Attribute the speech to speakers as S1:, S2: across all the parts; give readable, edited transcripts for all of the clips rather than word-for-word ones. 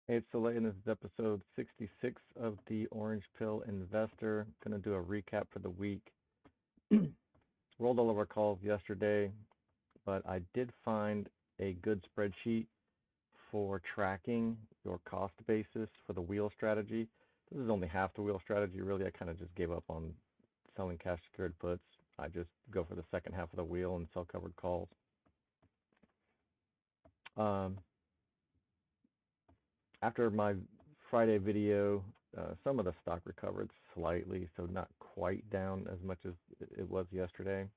S1: Hey, it's Soleil, and this is episode 66 of the Orange Pill Investor. Going to do a recap for the week. Rolled all of our calls yesterday, but I did find a good spreadsheet for tracking your cost basis for the wheel strategy. This is only half the wheel strategy, really. I kind of just gave up on selling cash secured puts. I just go for the second half of the wheel and sell covered calls. Um, After my Friday video, some of the stock recovered slightly, so not quite down as much as it was yesterday.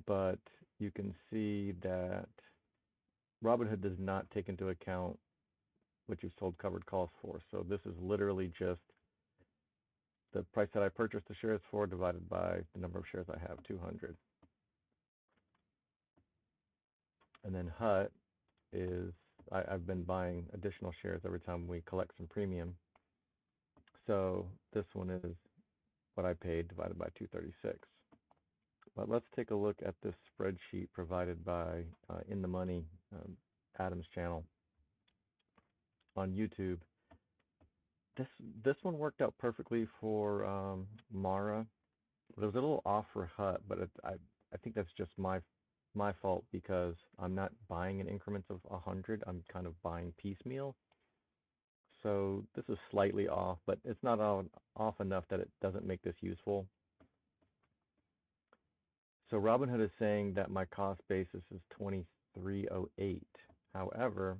S1: But you can see that Robinhood does not take into account what you've sold covered calls for. So this is literally just the price that I purchased the shares for divided by the number of shares I have, 200. And then HUT is, I've been buying additional shares every time we collect some premium. So this one is what I paid divided by 236. But let's take a look at this spreadsheet provided by In the Money, Adam's channel on YouTube. This one worked out perfectly for Mara. It was a little off for HUT, but I think that's just my fault because I'm not buying in increments of 100. I'm kind of buying piecemeal. So this is slightly off, but it's not off enough that it doesn't make this useful. So Robinhood is saying that my cost basis is 2308. However,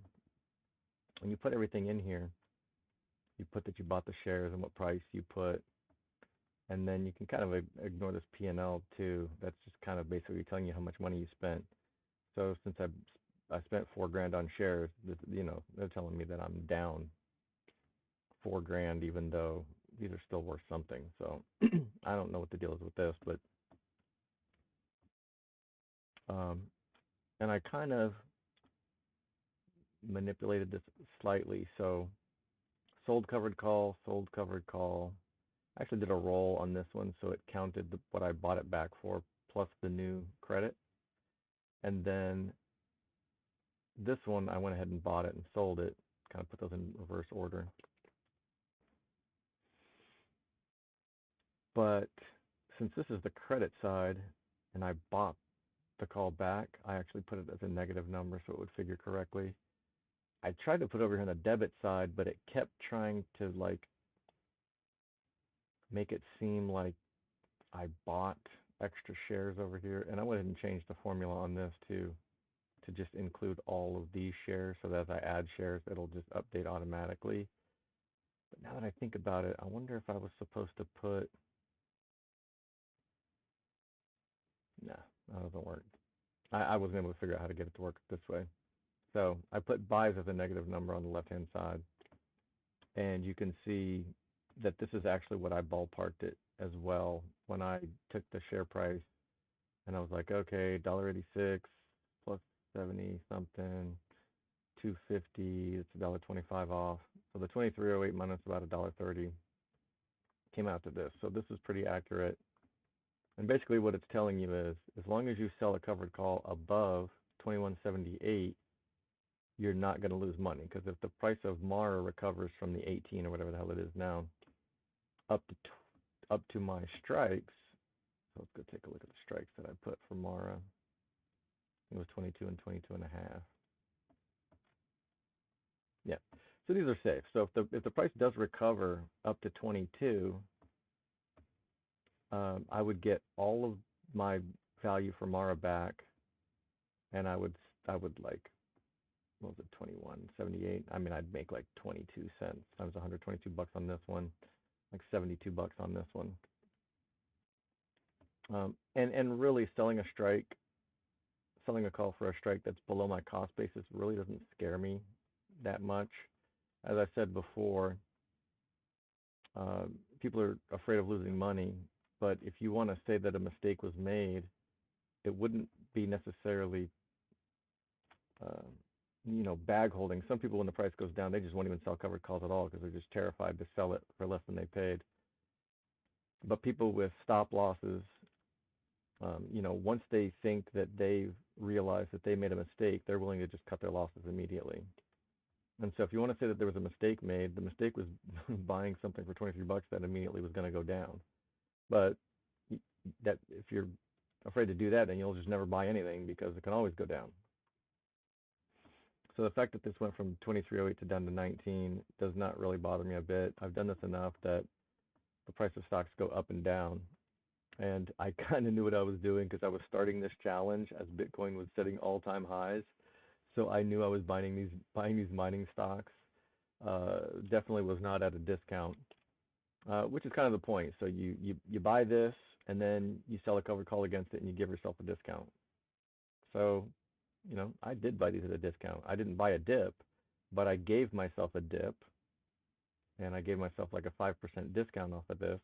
S1: when you put everything in here, you put that you bought the shares and what price you put, and then you can kind of ignore this P&L too. That's just kind of basically telling you how much money you spent. So since I spent $4,000 on shares, they're telling me that I'm down $4,000, even though these are still worth something. So I don't know what the deal is with this, but um, and I kind of manipulated this slightly. So sold covered call, sold covered call. I actually did a roll on this one, so it counted what I bought it back for plus the new credit. And then this one, I went ahead and bought it and sold it, kind of put those in reverse order. But since this is the credit side and I bought the call back, I actually put it as a negative number so it would figure correctly. I tried to put it over here on the debit side, but it kept trying to like make it seem like I bought extra shares over here, and I went ahead and changed the formula on this too to just include all of these shares so that as I add shares, it'll just update automatically. But now that I think about it, I wonder if I was supposed to put, nah, that doesn't work. I wasn't able to figure out how to get it to work this way. So I put buys as a negative number on the left-hand side, and you can see that this is actually what I ballparked it as well when I took the share price and I was like, okay, $1.86 plus 70 something, 250, it's $1.25 off. So the 2308 minus about $1.30 came out to this. So this is pretty accurate. And basically what it's telling you is as long as you sell a covered call above 2178, you're not going to lose money, because if the price of Mara recovers from the 18 or whatever the hell it is now up to my strikes, so let's go take a look at the strikes that I put for Mara. It was 22 and 22 and a half. Yeah. So these are safe. So if the price does recover up to 22, I would get all of my value for Mara back, and I would like, what was it, 21.78? I mean, I'd make like 22 cents times 122 bucks on this one, like 72 bucks on this one. And really selling a call for a strike that's below my cost basis really doesn't scare me that much. As I said before, uh, people are afraid of losing money, but if you want to say that a mistake was made, it wouldn't be necessarily, uh, bag holding. Some people, when the price goes down, they just won't even sell covered calls at all because they're just terrified to sell it for less than they paid. But people with stop losses, once they think that they've realized that they made a mistake, they're willing to just cut their losses immediately. And so if you want to say that there was a mistake made, the mistake was buying something for 23 bucks that immediately was going to go down. But that if you're afraid to do that, then you'll just never buy anything because it can always go down. So the fact that this went from 23.08 to down to 19 does not really bother me a bit. I've done this enough that the price of stocks go up and down. And I kind of knew what I was doing because I was starting this challenge as Bitcoin was setting all-time highs. So I knew I was buying these mining stocks. Definitely was not at a discount, which is kind of the point. So you buy this and then you sell a covered call against it and you give yourself a discount. So, I did buy these at a discount. I didn't buy a dip, but I gave myself a dip and I gave myself like a 5% discount off of this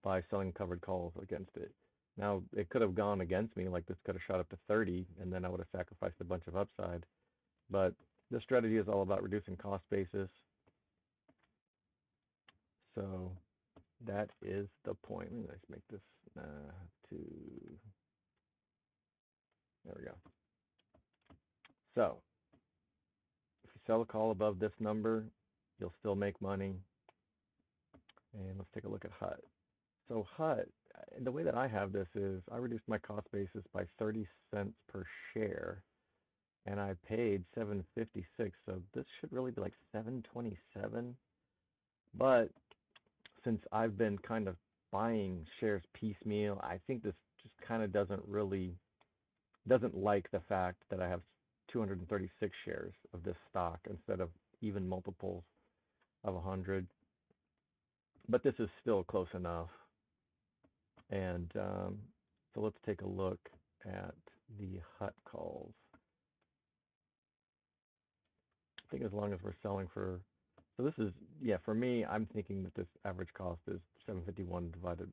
S1: by selling covered calls against it. Now, it could have gone against me, like this could have shot up to 30, and then I would have sacrificed a bunch of upside. But this strategy is all about reducing cost basis. So that is the point. Let me just make this to, there we go. So if you sell a call above this number, you'll still make money. And let's take a look at HUT. So HUT, the way that I have this is I reduced my cost basis by 30 cents per share, and I paid 7.56. So this should really be like 7.27. But since I've been kind of buying shares piecemeal, I think this just kind of doesn't like the fact that I have 236 shares of this stock instead of even multiples of 100. But this is still close enough. And so let's take a look at the HUT calls. I think as long as we're selling for, so this is, yeah, for me, I'm thinking that this average cost is 751 divided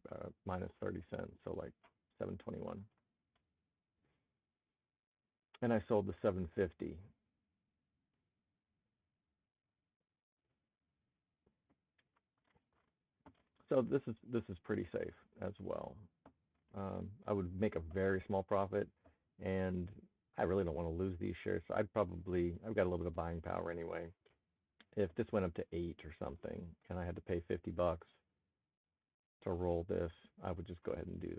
S1: minus 30 cents, so like 721. And I sold the 750. So this is pretty safe as well. I would make a very small profit, and I really don't want to lose these shares. So I've got a little bit of buying power anyway. If this went up to 8 or something, and I had to pay 50 bucks to roll this, I would just go ahead and do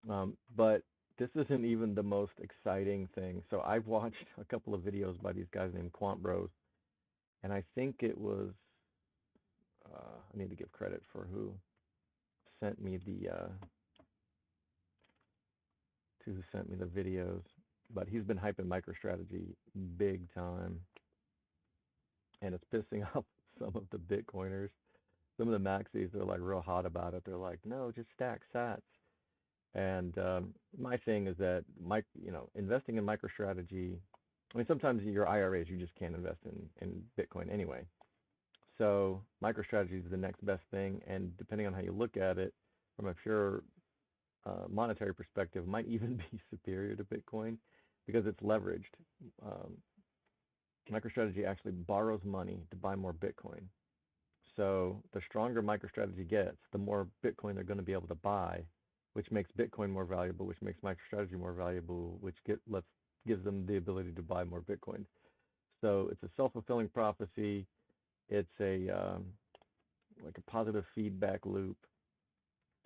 S1: that. But this isn't even the most exciting thing. So I've watched a couple of videos by these guys named Quant Bros, and I think it was, I need to give credit for who sent me the videos, but he's been hyping MicroStrategy big time, and it's pissing off some of the Bitcoiners. Some of the maxis, they're like real hot about it. They're like, no, just stack sats. And my thing is that investing in MicroStrategy, I mean, sometimes your IRAs, you just can't invest in Bitcoin anyway. So MicroStrategy is the next best thing, and depending on how you look at it, from a pure monetary perspective, might even be superior to Bitcoin because it's leveraged. MicroStrategy actually borrows money to buy more Bitcoin. So the stronger MicroStrategy gets, the more Bitcoin they're going to be able to buy, which makes Bitcoin more valuable, which makes MicroStrategy more valuable, which gives them the ability to buy more Bitcoin. So it's a self-fulfilling prophecy. It's like a positive feedback loop.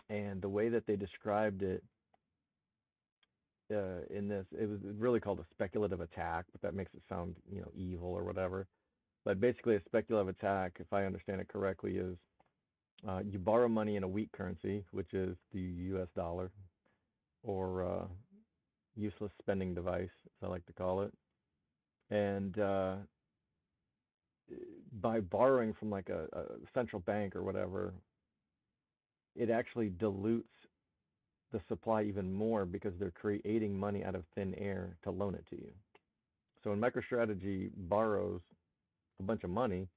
S1: And the way that they described it in this, it was really called a speculative attack, but that makes it sound, evil or whatever. But basically, a speculative attack, if I understand it correctly, is you borrow money in a weak currency, which is the U.S. dollar, or useless spending device, as I like to call it. And by borrowing from like a central bank or whatever, it actually dilutes the supply even more because they're creating money out of thin air to loan it to you. So when MicroStrategy borrows a bunch of money,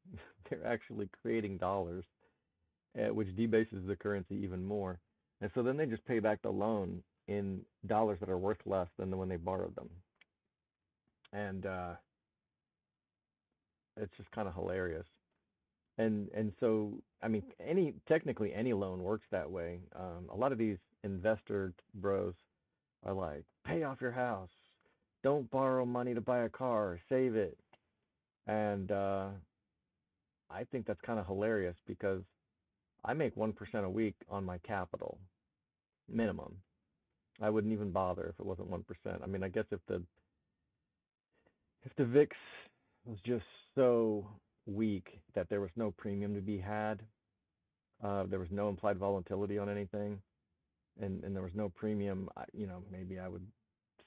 S1: they're actually creating dollars, which debases the currency even more. And so then they just pay back the loan in dollars that are worth less than when they borrowed them. And it's just kind of hilarious. And so, I mean, technically any loan works that way. A lot of these investor bros are like, pay off your house, don't borrow money to buy a car, save it. And I think that's kind of hilarious because I make 1% a week on my capital minimum. I wouldn't even bother if it wasn't 1%. I mean, I guess if the VIX was just so weak that there was no premium to be had, there was no implied volatility on anything, and there was no premium, maybe I would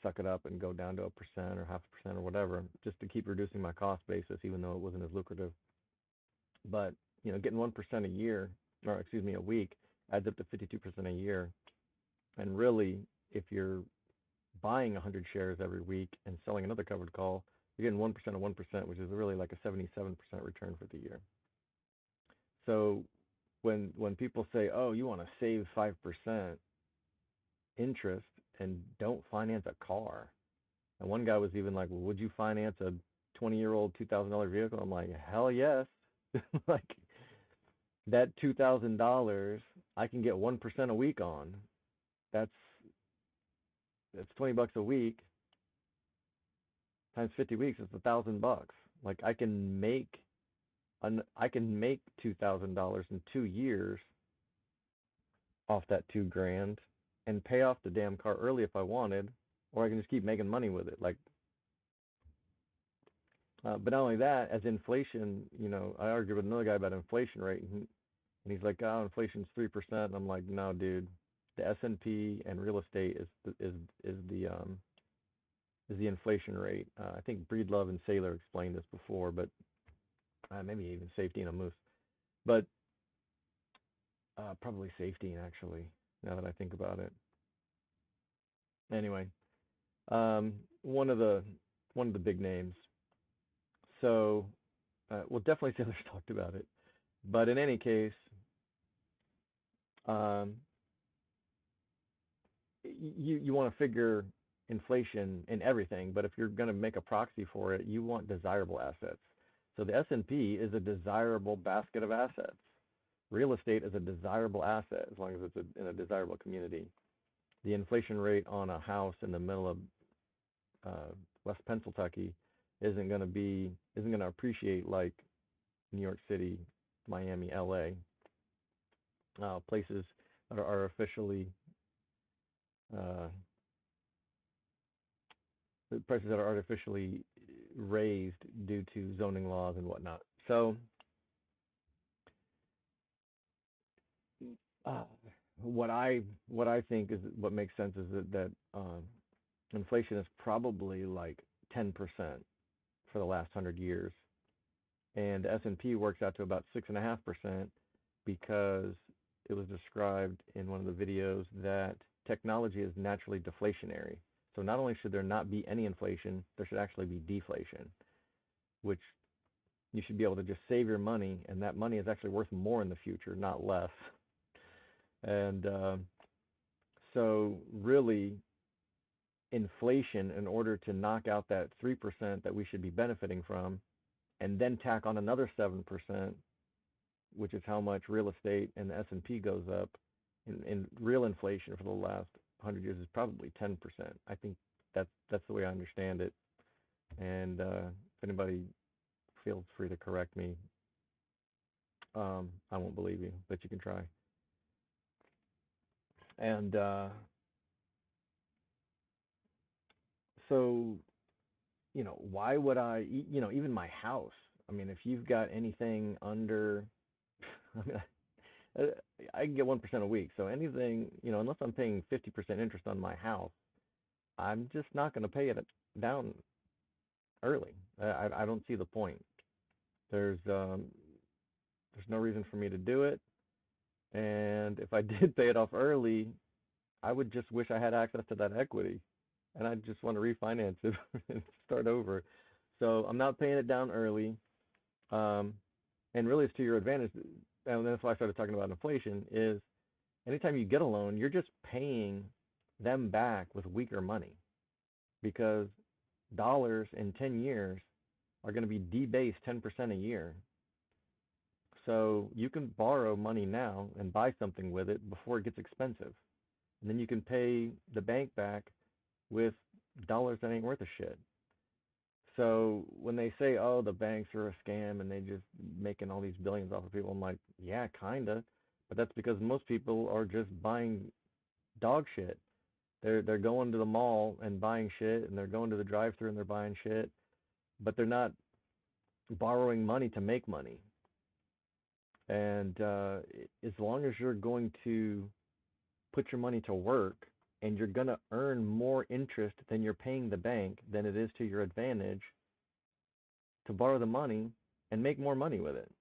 S1: suck it up and go down to 1% or 0.5% or whatever, just to keep reducing my cost basis, even though it wasn't as lucrative. But getting 1% a year, or excuse me, a week, adds up to 52% a year. And really, if you're buying 100 shares every week and selling another covered call, you're getting 1% of 1%, which is really like a 77% return for the year. So when people say, "Oh, you want to save 5% interest and don't finance a car," and one guy was even like, "Well, would you finance a 20-year-old $2,000 vehicle?" I'm like, "Hell yes!" Like that $2,000, I can get 1% a week on. That's that's $20 a week times 50 weeks. It's $1,000. Like I can make $2,000 in 2 years off that 2 grand and pay off the damn car early if I wanted, or I can just keep making money with it. Like, but not only that, as inflation, I argued with another guy about inflation rate, and he's like, "Oh, inflation's 3%." And I'm like, "No, dude, the S&P and real estate is the inflation rate." I think Breedlove and Saylor explained this before, but maybe even Safety and a Moose, but probably Safety actually. Now that I think about it. Anyway, one of the big names. So, well, definitely Sailor's talked about it, but in any case, um, you want to figure inflation in everything, but if you're going to make a proxy for it, you want desirable assets. So the S&P is a desirable basket of assets. Real estate is a desirable asset as long as it's in a desirable community. The inflation rate on a house in the middle of West Pennsylvania isn't going to appreciate like New York City, Miami, LA, places that are artificially uh, the prices that are artificially raised due to zoning laws and whatnot. So, uh, what I think is what makes sense is that inflation is probably like 10% for the last 100 years, and the S&P works out to about 6.5% because it was described in one of the videos that technology is naturally deflationary. So not only should there not be any inflation, there should actually be deflation, which you should be able to just save your money, and that money is actually worth more in the future, not less. And so, really, inflation, in order to knock out that 3% that we should be benefiting from, and then tack on another 7%, which is how much real estate and the S&P goes up, in real inflation for the last 100 years is probably 10%. I think that's the way I understand it. And if anybody feels free to correct me, I won't believe you, but you can try. And so, why would even my house? I mean, if you've got anything under, I mean, I can get 1% a week. So anything, unless I'm paying 50% interest on my house, I'm just not going to pay it down early. I don't see the point. There's no reason for me to do it. And if I did pay it off early, I would just wish I had access to that equity, and I just want to refinance it and start over. So I'm not paying it down early, um, and really it's to your advantage. And that's why I started talking about inflation. Is anytime you get a loan, you're just paying them back with weaker money because dollars in 10 years are going to be debased 10% a year. So you can borrow money now and buy something with it before it gets expensive. And then you can pay the bank back with dollars that ain't worth a shit. So when they say, "Oh, the banks are a scam and they just making all these billions off of people," I'm like, "Yeah, kinda," but that's because most people are just buying dog shit. They're going to the mall and buying shit, and they're going to the drive-through and they're buying shit, but they're not borrowing money to make money. And as long as you're going to put your money to work and you're going to earn more interest than you're paying the bank, then it is to your advantage to borrow the money and make more money with it.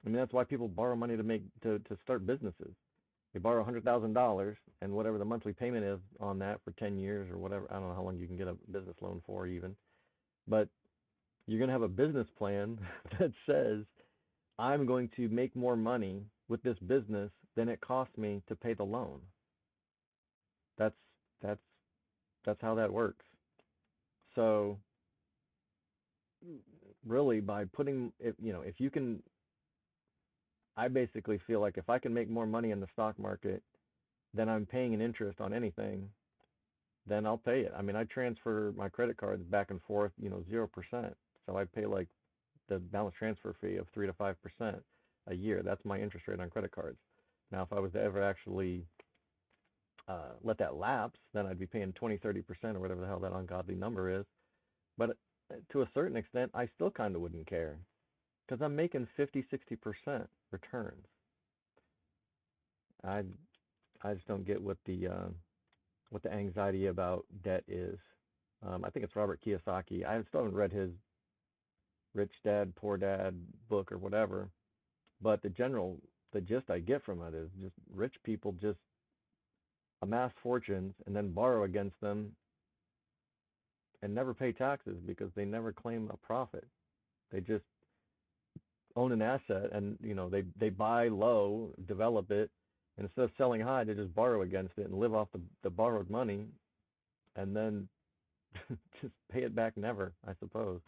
S1: I mean, that's why people borrow money to start businesses. They borrow $100,000, and whatever the monthly payment is on that for 10 years or whatever, I don't know how long you can get a business loan for even, but you're going to have a business plan that says, I'm going to make more money with this business than it cost me to pay the loan. That's that's that's how that works. So really, by putting, if you can, I basically feel like if I can make more money in the stock market than I'm paying an interest on anything, then I'll pay it. I mean, I transfer my credit cards back and forth, 0%. So I pay like the balance transfer fee of 3 to 5% a year. That's my interest rate on credit cards. Now, if I was to ever actually let that lapse, then I'd be paying 20, 30% or whatever the hell that ungodly number is. But to a certain extent, I still kind of wouldn't care because I'm making 50, 60% returns. I I just don't get what the anxiety about debt is. I think it's Robert Kiyosaki. I still haven't read his Rich Dad Poor Dad book or whatever, but the gist I get from it is just rich people just amass fortunes and then borrow against them and never pay taxes because they never claim a profit. They just own an asset and they buy low, develop it, and instead of selling high, they just borrow against it and live off the borrowed money and then just pay it back never, I suppose.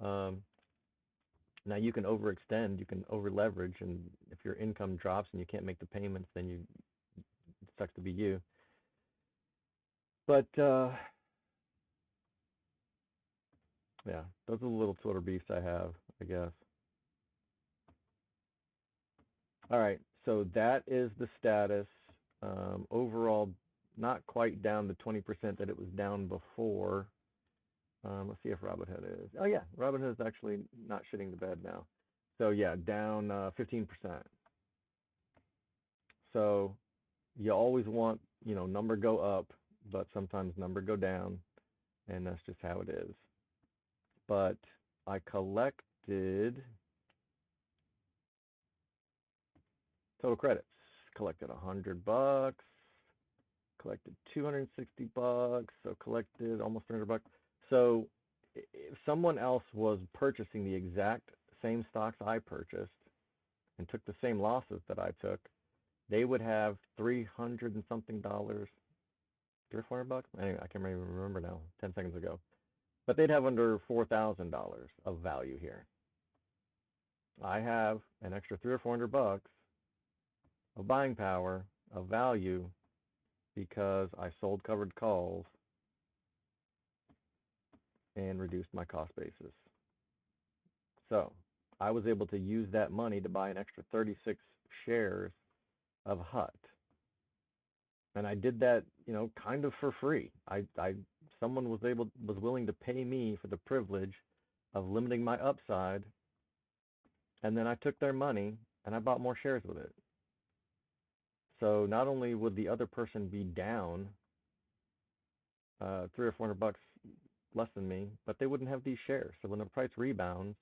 S1: Um, Now you can overextend, you can over leverage, and if your income drops and you can't make the payments, then it sucks to be you. But yeah, those are the little Twitter beefs I have, I guess. All right, so that is the status. Overall, not quite down the 20% that it was down before. Let's see if Robinhood is. Oh yeah, Robinhood is actually not shitting the bed now. So yeah, down 15%. So you always want, number go up, but sometimes number go down, and that's just how it is. But I collected total credits. Collected $100, collected $260, so collected almost $300. So if someone else was purchasing the exact same stocks I purchased and took the same losses that I took, they would have 300 and something dollars, 300 or 400 bucks. Anyway, I can't even remember now. 10 seconds ago, but they'd have under $4,000 of value here. I have an extra 300 or 400 bucks of buying power, of value, because I sold covered calls and reduced my cost basis. So I was able to use that money to buy an extra 36 shares of HUT. And I did that, kind of for free. Someone was willing to pay me for the privilege of limiting my upside, and then I took their money and I bought more shares with it. So not only would the other person be down 300 or 400 bucks less than me, but they wouldn't have these shares. So when the price rebounds,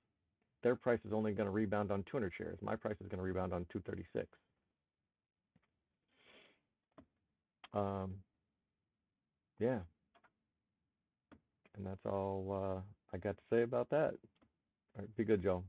S1: their price is only going to rebound on 200 shares. My price is going to rebound on 236. Yeah, and that's all I got to say about that. All right, be good, Joe.